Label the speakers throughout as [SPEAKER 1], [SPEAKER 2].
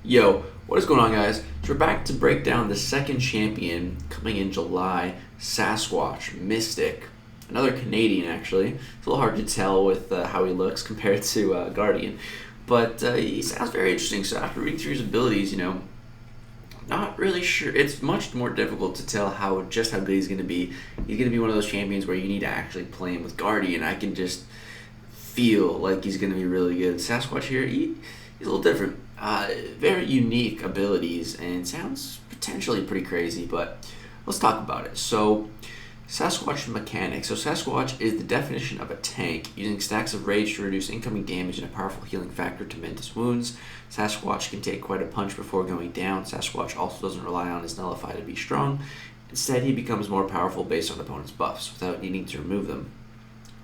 [SPEAKER 1] Yo, what is going on, guys? So we're back to break down the second champion coming in July, Sasquatch, Mystic. Another Canadian, actually. It's a little hard to tell with how he looks compared to Guardian. But he sounds very interesting. So after reading through his abilities, not really sure. It's much more difficult to tell how good he's going to be. He's going to be one of those champions where you need to actually play him with Guardian. I can just feel like he's going to be really good. Sasquatch here, he's a little different. Very unique abilities and sounds potentially pretty crazy, but let's talk about it. So, Sasquatch mechanics. So, Sasquatch is the definition of a tank, using stacks of rage to reduce incoming damage and a powerful healing factor to mend his wounds. Sasquatch can take quite a punch before going down. Sasquatch also doesn't rely on his nullify to be strong. Instead, he becomes more powerful based on opponent's buffs without needing to remove them.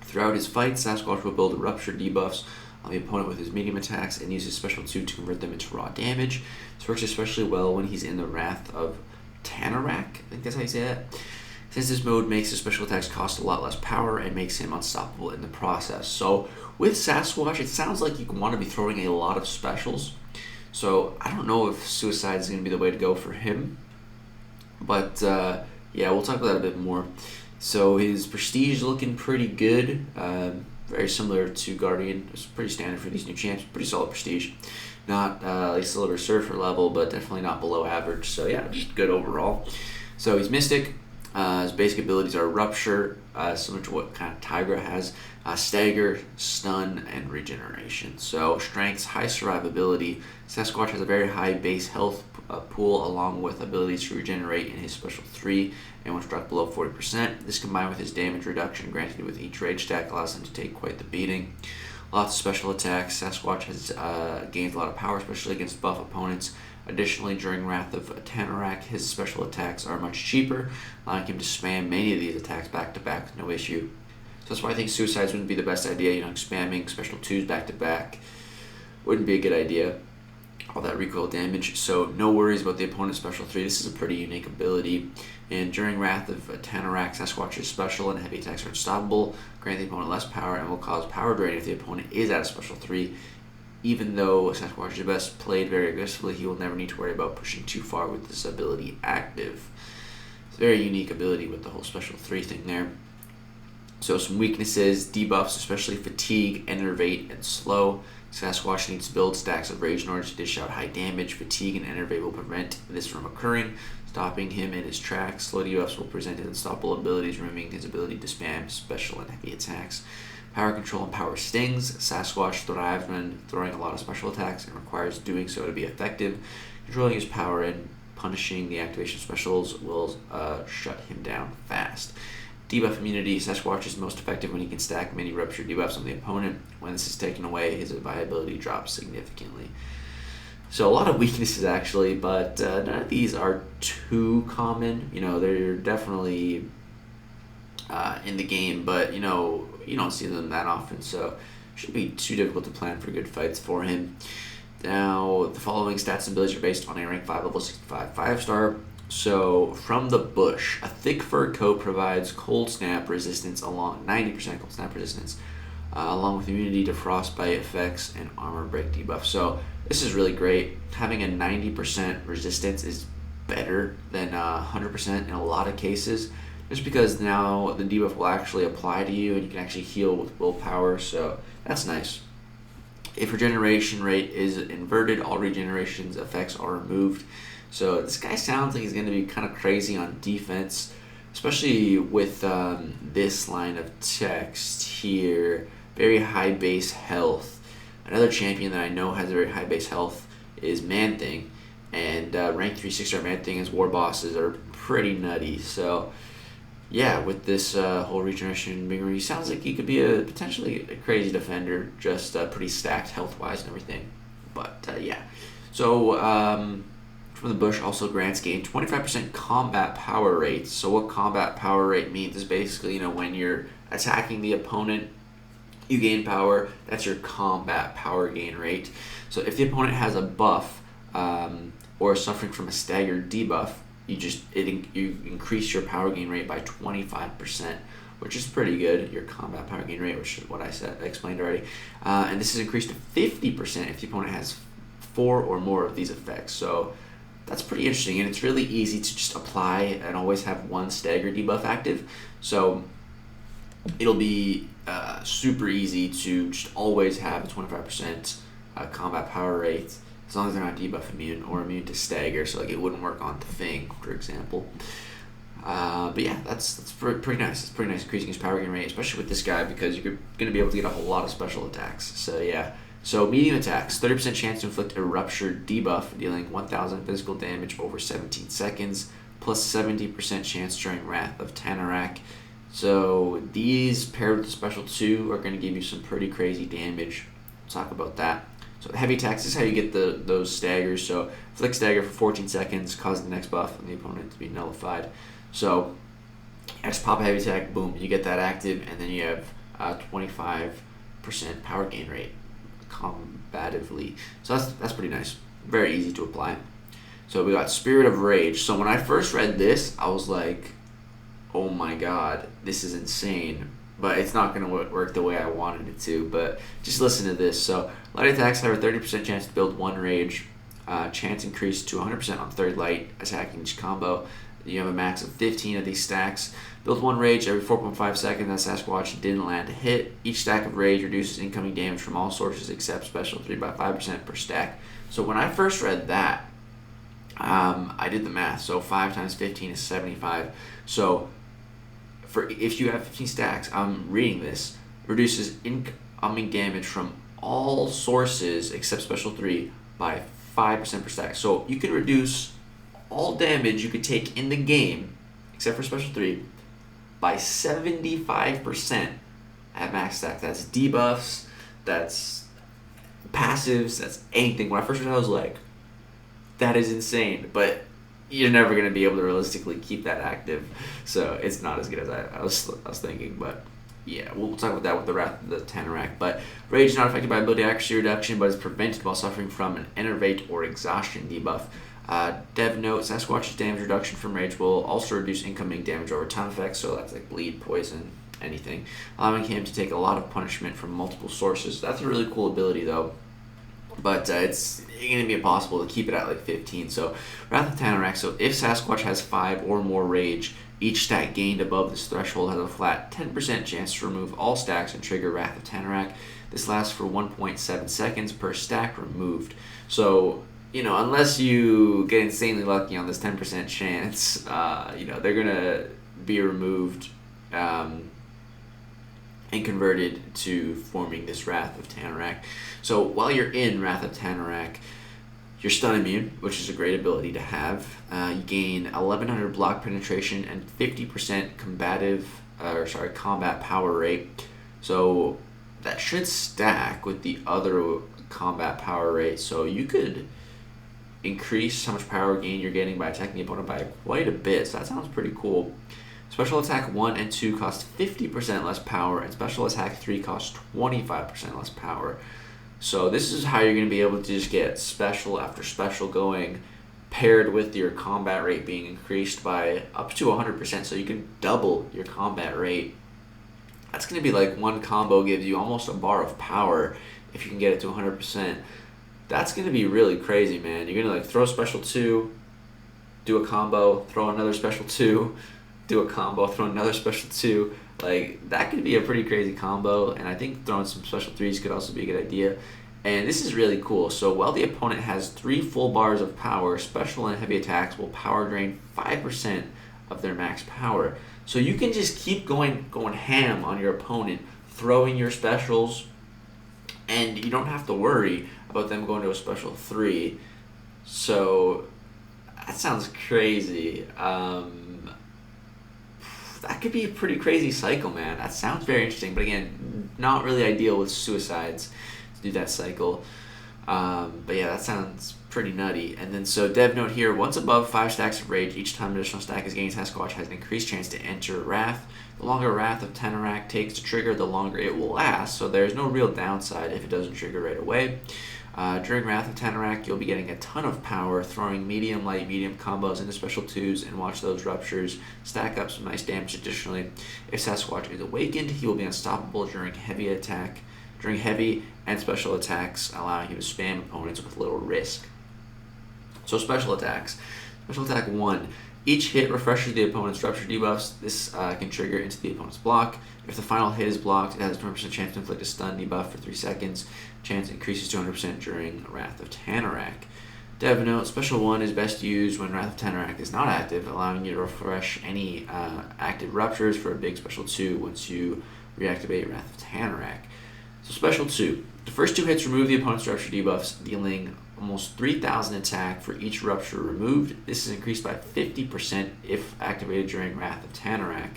[SPEAKER 1] Throughout his fights, Sasquatch will build rupture debuffs on the opponent with his medium attacks and use his special 2 to convert them into raw damage. This works especially well when he's in the Ratha Tanarak, I think that's how you say that, since this mode makes his special attacks cost a lot less power and makes him unstoppable in the process. So with Sasquatch, it sounds like you want to be throwing a lot of specials. So I don't know if Suicide is going to be the way to go for him, but yeah, we'll talk about that a bit more. So his prestige is looking pretty good. Very similar to Guardian. It's pretty standard for these new champs. Pretty solid prestige. Not like Silver Surfer level, but definitely not below average. So yeah, just good overall. So he's Mystic. His basic abilities are Rupture, similar to what kind of Tigra has. Stagger, Stun, and Regeneration. So strengths, high survivability. Sasquatch has a very high base health pool along with abilities to regenerate in his special 3 and when struck below 40%. This combined with his damage reduction granted with each rage stack allows him to take quite the beating. Lots of special attacks. Sasquatch has gained a lot of power, especially against buff opponents. Additionally, during Ratha Tanarak, his special attacks are much cheaper, allowing him to spam many of these attacks back to back with no issue. So that's why I think Suicides wouldn't be the best idea. Spamming special 2s back to back wouldn't be a good idea. All that recoil damage, so no worries about the opponent's special 3. This is a pretty unique ability. And during Wrath of Tanarak, Sasquatch's special and heavy attacks are unstoppable, grant the opponent less power, and will cause power drain if the opponent is at a special 3. Even though Sasquatch is best played very aggressively, he will never need to worry about pushing too far with this ability active. It's a very unique ability with the whole special 3 thing there. So some weaknesses, debuffs, especially fatigue, enervate, and slow. Sasquatch needs to build stacks of rage in order to dish out high damage. Fatigue and enervate will prevent this from occurring, stopping him in his tracks. Slow debuffs will present his unstoppable abilities, removing his ability to spam special and heavy attacks. Power control and power stings. Sasquatch thrives when throwing a lot of special attacks and requires doing so to be effective. Controlling his power and punishing the activation specials will shut him down fast. Debuff immunity. Sasquatch is most effective when he can stack many rupture debuffs on the opponent. When this is taken away, his viability drops significantly. So a lot of weaknesses actually, but none of these are too common. They're definitely in the game, but you don't see them that often, so it shouldn't be too difficult to plan for good fights for him. Now, the following stats and abilities are based on a rank 5 level 65 5-star. So, from the bush, a thick fur coat provides cold snap resistance 90% cold snap resistance, along with immunity to frostbite effects and armor break debuff. So, this is really great. Having a 90% resistance is better than 100% in a lot of cases, just because now the debuff will actually apply to you and you can actually heal with willpower, so that's nice. If regeneration rate is inverted, all regeneration's effects are removed. So this guy sounds like he's going to be kind of crazy on defense, especially with this line of text here. Very high base health. Another champion that I know has a very high base health is ManThing, and rank 3 6-star ManThing as war bosses are pretty nutty. So yeah, with this whole regeneration being, he sounds like he could be potentially a crazy defender, just pretty stacked health-wise and everything. But yeah, so from the bush also grants gain 25% combat power rate. So what combat power rate means is basically, when you're attacking the opponent, you gain power. That's your combat power gain rate. So if the opponent has a buff or is suffering from a staggered debuff, you increase your power gain rate by 25%, which is pretty good. Your combat power gain rate, which is what I explained already, and this is increased to 50% if the opponent has 4 or more of these effects. So that's pretty interesting, and it's really easy to just apply and always have one stagger debuff active. So it'll be super easy to just always have a 25% combat power rate, as long as they're not debuff immune or immune to stagger. So like it wouldn't work on Thing, for example. But yeah, that's pretty nice. It's pretty nice increasing his power gain rate, especially with this guy, because you're going to be able to get a whole lot of special attacks. So yeah. So medium attacks, 30% chance to inflict a rupture debuff, dealing 1,000 physical damage over 17 seconds, plus 70% chance during Ratha Tanarak. So these paired with the special 2 are going to give you some pretty crazy damage. We'll talk about that. So the heavy attacks, this is how you get those staggers. So flick stagger for 14 seconds, causing the next buff on the opponent to be nullified. So just pop a heavy attack, boom, you get that active, and then you have 25% power gain rate combatively. So that's pretty nice. Very easy to apply. So we got Spirit of Rage. So when I first read this, I was like, oh my god, this is insane. But it's not going to work the way I wanted it to. But just listen to this. So light attacks have a 30% chance to build 1 rage. Chance increased to 100% on 3rd light attacking each combo. You have a max of 15 of these stacks. Build 1 rage every 4.5 seconds. That Sasquatch didn't land a hit. Each stack of rage reduces incoming damage from all sources except special 3 by 5% per stack. So when I first read that, I did the math. So 5 times 15 is 75. So if you have 15 stacks, I'm reading this, reduces incoming damage from all sources except special 3 by 5% per stack. So you can reduce all damage you could take in the game, except for special 3, by 75% at max stack. That's debuffs, that's passives, that's anything. When I first read it, I was like, that is insane. But you're never going to be able to realistically keep that active. So it's not as good as I was thinking. But yeah, we'll talk about that with the Ratha Tanarak. But Rage is not affected by ability accuracy reduction, but is prevented while suffering from an Enervate or Exhaustion debuff. Dev note, Sasquatch's damage reduction from Rage will also reduce incoming damage over time effects, so that's like bleed, poison, anything, allowing him to take a lot of punishment from multiple sources. That's a really cool ability though, but it's going to be impossible to keep it at like 15. So Ratha Tanarak, so if Sasquatch has 5 or more Rage, each stack gained above this threshold has a flat 10% chance to remove all stacks and trigger Ratha Tanarak. This lasts for 1.7 seconds per stack removed. So unless you get insanely lucky on this 10% chance, they're going to be removed and converted to forming this Ratha Tanarak. So while you're in Ratha Tanarak, you're stun immune, which is a great ability to have. You gain 1100 block penetration and 50% combat power rate. So that should stack with the other combat power rate. So you could increase how much power gain you're getting by attacking the opponent by quite a bit. So that sounds pretty cool. Special attack 1 and 2 cost 50% less power, and special attack 3 costs 25% less power. So this is how you're going to be able to just get special after special going, paired with your combat rate being increased by up to 100%. So you can double your combat rate. That's going to be like one combo gives you almost a bar of power if you can get it to 100%. That's going to be really crazy, man. You're going to throw special 2, do a combo, throw another special 2, do a combo, throw another special 2. That could be a pretty crazy combo, and I think throwing some special 3s could also be a good idea. And this is really cool. So while the opponent has 3 full bars of power, special and heavy attacks will power drain 5% of their max power. So you can just keep going ham on your opponent, throwing your specials, and you don't have to worry about them going to a special 3. So that sounds crazy. That could be a pretty crazy cycle, man. That sounds very interesting, but again, not really ideal with suicides to do that cycle. But yeah, that sounds pretty nutty. And then so dev note here, once above 5 stacks of rage, each time an additional stack is gained, Sasquatch has an increased chance to enter Wrath. The longer Ratha Tanarak takes to trigger, the longer it will last, so there's no real downside if it doesn't trigger right away. During Ratha Tanarak, you'll be getting a ton of power, throwing medium, light, medium combos into special 2s, and watch those ruptures stack up some nice damage. Additionally, if Sasquatch is awakened, he will be unstoppable during heavy attack during heavy and special attacks, allowing him to spam opponents with little risk. So special attacks. Special attack 1. Each hit refreshes the opponent's rupture debuffs. This can trigger into the opponent's block. If the final hit is blocked, it has a 20% chance to inflict a stun debuff for 3 seconds. Chance increases to 100% during Ratha Tanarak. Dev note, Special 1 is best used when Ratha Tanarak is not active, allowing you to refresh any active ruptures for a big Special 2 once you reactivate Ratha Tanarak. So Special 2. The first 2 hits remove the opponent's rupture debuffs, dealing almost 3,000 attack for each rupture removed. This is increased by 50% if activated during Ratha Tanarak.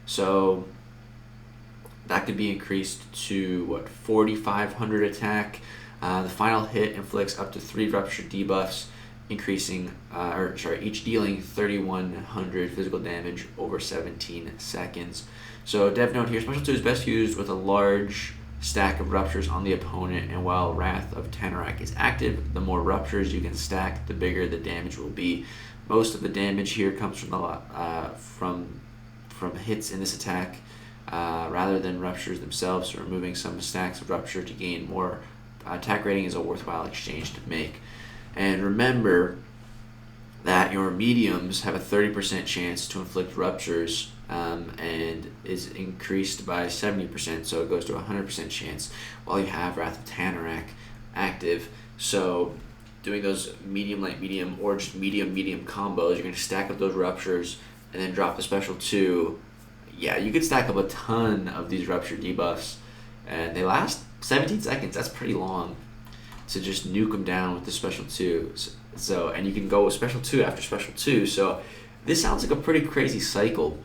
[SPEAKER 1] So that could be increased to 4,500 attack. The final hit inflicts up to 3 rupture debuffs, each dealing 3,100 physical damage over 17 seconds. So dev note here, Special 2 is best used with a large stack of ruptures on the opponent, and while Wrath of Tanarak is active, the more ruptures you can stack, the bigger the damage will be. Most of the damage here comes from hits in this attack rather than ruptures themselves. So removing some stacks of rupture to gain more attack rating is a worthwhile exchange to make. And remember that your mediums have a 30% chance to inflict ruptures, and is increased by 70%, so it goes to a 100% chance while you have Wrath of Tanarak active. So doing those medium, light, medium, or just medium, medium combos, you're going to stack up those ruptures and then drop the Special 2. Yeah, you could stack up a ton of these rupture debuffs, and they last 17 seconds. That's pretty long to just nuke them down with the Special 2. So and you can go with Special 2 after Special 2. So this sounds like a pretty crazy cycle.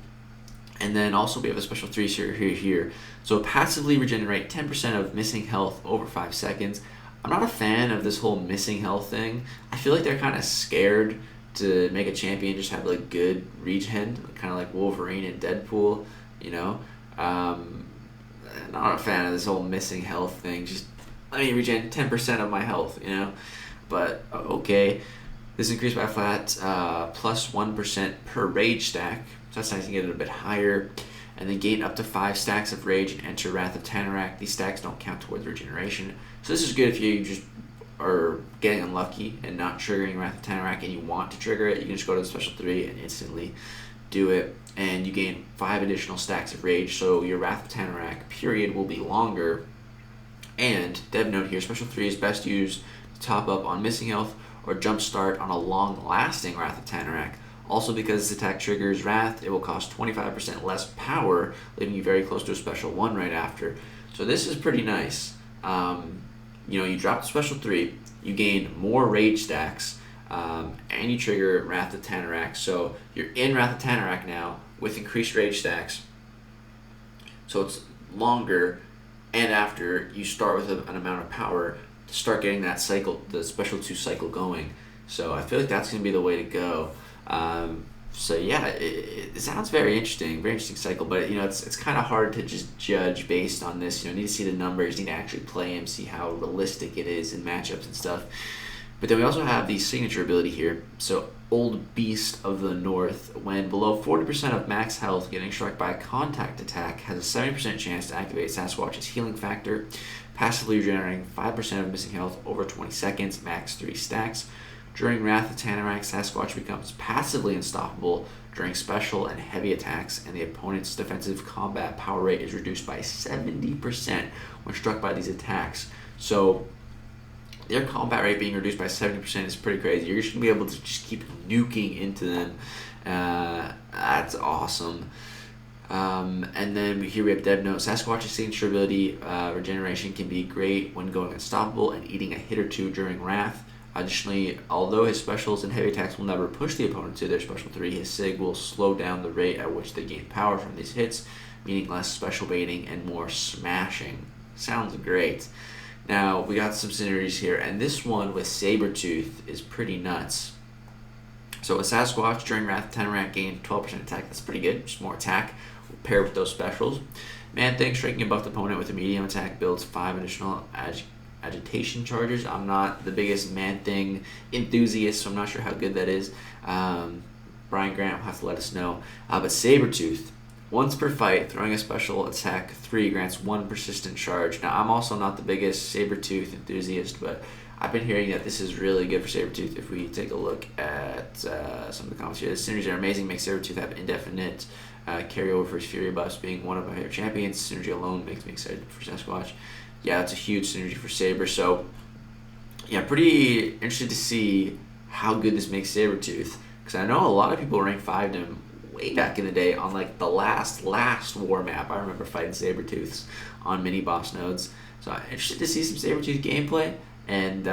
[SPEAKER 1] And then also we have a Special 3 here. So passively regenerate 10% of missing health over 5 seconds. I'm not a fan of this whole missing health thing. I feel like they're kind of scared to make a champion just have like good regen, kind of like Wolverine and Deadpool, you know. Not a fan of this whole missing health thing. Just let me regen 10% of my health, you know. But okay, this increased by flat plus 1% per rage stack. So that's nice to get it a bit higher. And then gain up to 5 stacks of rage and enter Wrath of Tanarak. These stacks don't count towards regeneration. So this is good if you just are getting unlucky and not triggering Wrath of Tanarak and you want to trigger it. You can just go to the Special 3 and instantly do it. And you gain 5 additional stacks of rage. So your Wrath of Tanarak period will be longer. And dev note here, Special 3 is best used to top up on missing health or jumpstart on a long-lasting Wrath of Tanarak. Also, because this attack triggers Wrath, it will cost 25% less power, leaving you very close to a Special 1 right after. So this is pretty nice. You drop the Special 3, you gain more rage stacks, and you trigger Wrath of Tanarak. So you're in Wrath of Tanarak now with increased rage stacks. So it's longer, and after you start with an amount of power to start getting that cycle, the Special 2 cycle going. So I feel like that's going to be the way to go. So yeah, it sounds very interesting cycle, but it's kind of hard to just judge based on this. Need to see the numbers, need to actually play him, see how realistic it is in matchups and stuff. But then we also have the signature ability here. So Old Beast of the North, when below 40% of max health, getting struck by a contact attack has a 70% chance to activate Sasquatch's healing factor, passively regenerating 5% of missing health over 20 seconds, max 3 stacks. During Wrath of Tanarak, Sasquatch becomes passively unstoppable during special and heavy attacks, and the opponent's defensive combat power rate is reduced by 70% when struck by these attacks. So their combat rate being reduced by 70% is pretty crazy. You're just going to be able to just keep nuking into them. That's awesome. And then here we have dev note. Sasquatch's signature ability, regeneration, can be great when going unstoppable and eating a hit or two during Wrath. Additionally, although his specials and heavy attacks will never push the opponent to their Special 3, his SIG will slow down the rate at which they gain power from these hits, meaning less special baiting and more smashing. Sounds great. Now, we got some synergies here, and this one with Sabretooth is pretty nuts. So with Sasquatch, during Ratha Tanarak, gain 12% attack. That's pretty good, just more attack paired with those specials. ManThing, striking above the opponent with a medium attack, builds 5 additional agitation charges. I'm not the biggest ManThing enthusiast, so I'm not sure how good that is. Brian Grant will have to let us know. But Sabretooth, Once per fight, throwing a special attack 3 grants 1 persistent charge. Now, I'm also not the biggest Sabretooth enthusiast, but I've been hearing that this is really good for Sabretooth. If we take a look at some of the comments here, the synergies are amazing, makes Sabretooth have indefinite carryover for his Fury buffs, being one of my favorite champions. Synergy alone makes me excited for Sasquatch. Yeah, it's a huge synergy for Saber, so yeah, pretty interested to see how good this makes Sabretooth, because I know a lot of people rank 5'd him way back in the day on like the last war map. I remember fighting Sabretooths on mini boss nodes, so I'm interested to see some Sabretooth gameplay and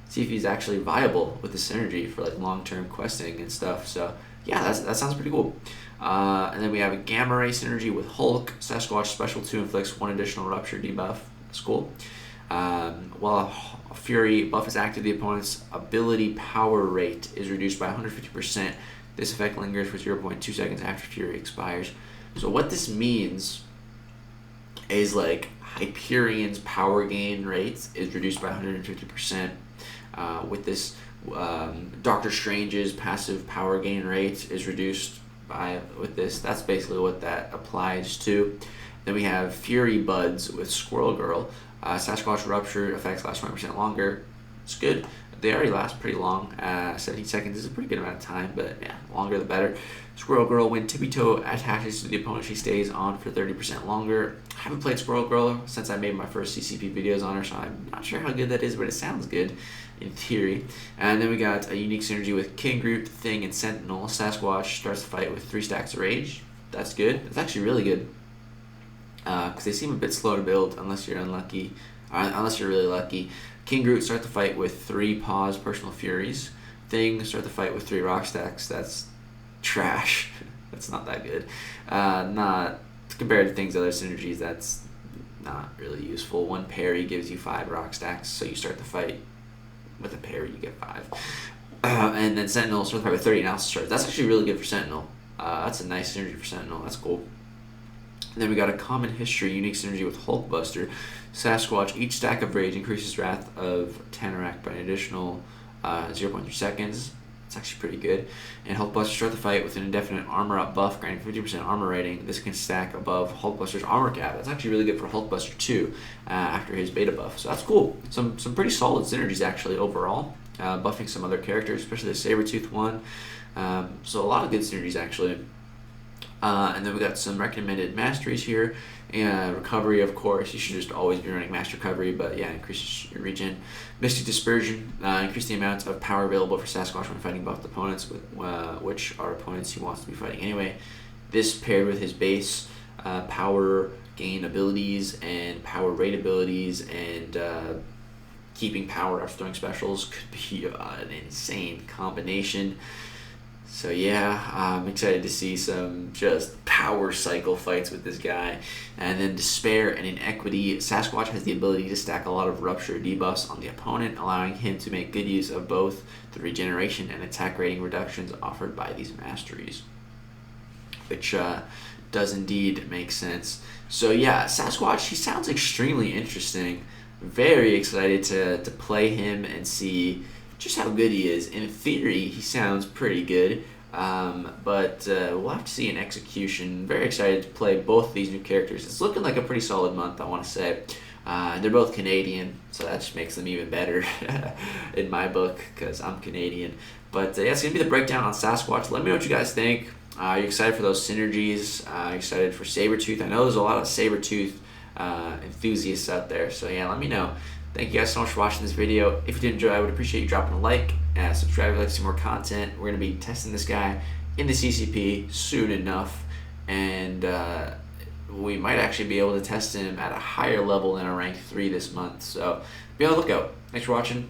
[SPEAKER 1] see if he's actually viable with the synergy for like long-term questing and stuff. So yeah, that sounds pretty cool. And then we have a Gamma Ray synergy with Hulk. Sasquatch Special 2 inflicts 1 additional Rupture debuff. That's cool. While a Fury buff is active, the opponent's ability power rate is reduced by 150%. This effect lingers for 0.2 seconds after Fury expires. So what this means is like Hyperion's power gain rate is reduced by 150%. With this, Doctor Strange's passive power gain rate is reduced with this. That's basically what that applies to. Then we have Fury Buds with Squirrel Girl. Sasquatch Rupture effects last 20% longer. It's good. They already last pretty long. 17 seconds is a pretty good amount of time, but yeah, longer the better. Squirrel Girl, when Tippy Toe attaches to the opponent, she stays on for 30% longer. I haven't played Squirrel Girl since I made my first CCP videos on her, so I'm not sure how good that is, but it sounds good in theory. And then we got a unique synergy with King Groot, Thing, and Sentinel. Sasquatch starts the fight with 3 stacks of Rage. That's good. It's actually really good, because they seem a bit slow to build unless you're unlucky, unless you're really lucky. King Groot start the fight with 3 Pause Personal Furies. Thing start the fight with 3 Rock Stacks. That's trash. That's not that good. Not compared to Thing's other synergies, that's not really useful. 1 parry gives you 5 Rock Stacks, so you start the fight with a parry, you get 5. And then Sentinel start the fight with 30 Analysis Charge. That's actually really good for Sentinel. That's a nice synergy for Sentinel. That's cool. And then we got a Common History unique synergy with Hulkbuster. Sasquatch, each stack of Rage increases Ratha Tanarak by an additional 0.3 seconds. It's actually pretty good. And Hulkbuster start the fight with an indefinite armor up buff, granting 50% armor rating. This can stack above Hulkbuster's armor cap. That's actually really good for Hulkbuster too, after his beta buff. So that's cool. Some pretty solid synergies actually overall. Buffing some other characters, especially the Sabretooth one. So a lot of good synergies actually. And then we got some recommended masteries here. Recovery, of course, you should just always be running Master Recovery, but yeah, increases your regen. Mystic Dispersion, increase the amount of power available for Sasquatch when fighting buffed opponents, which are opponents he wants to be fighting anyway. This paired with his base power gain abilities and power rate abilities and keeping power after throwing specials could be an insane combination. So yeah, I'm excited to see some just power cycle fights with this guy. And then Despair and Inequity. Sasquatch has the ability to stack a lot of Rupture debuffs on the opponent, allowing him to make good use of both the regeneration and attack rating reductions offered by these masteries, which does indeed make sense. So yeah, Sasquatch, he sounds extremely interesting. Very excited to play him and see just how good he is. In theory, he sounds pretty good, but we'll have to see in execution. Very excited to play both of these new characters. It's looking like a pretty solid month, I want to say. They're both Canadian, so that just makes them even better in my book, because I'm Canadian. But yeah, it's going to be the breakdown on Sasquatch. Let me know what you guys think. Are you excited for those synergies? Are you excited for Sabretooth? I know there's a lot of Sabretooth enthusiasts out there, so yeah, let me know. Thank you guys so much for watching this video. If you did enjoy, I would appreciate you dropping a like and subscribe if you'd like to see more content. We're going to be testing this guy in the CCP soon enough, and we might actually be able to test him at a higher level than a rank 3 this month. So be on the lookout. Thanks for watching.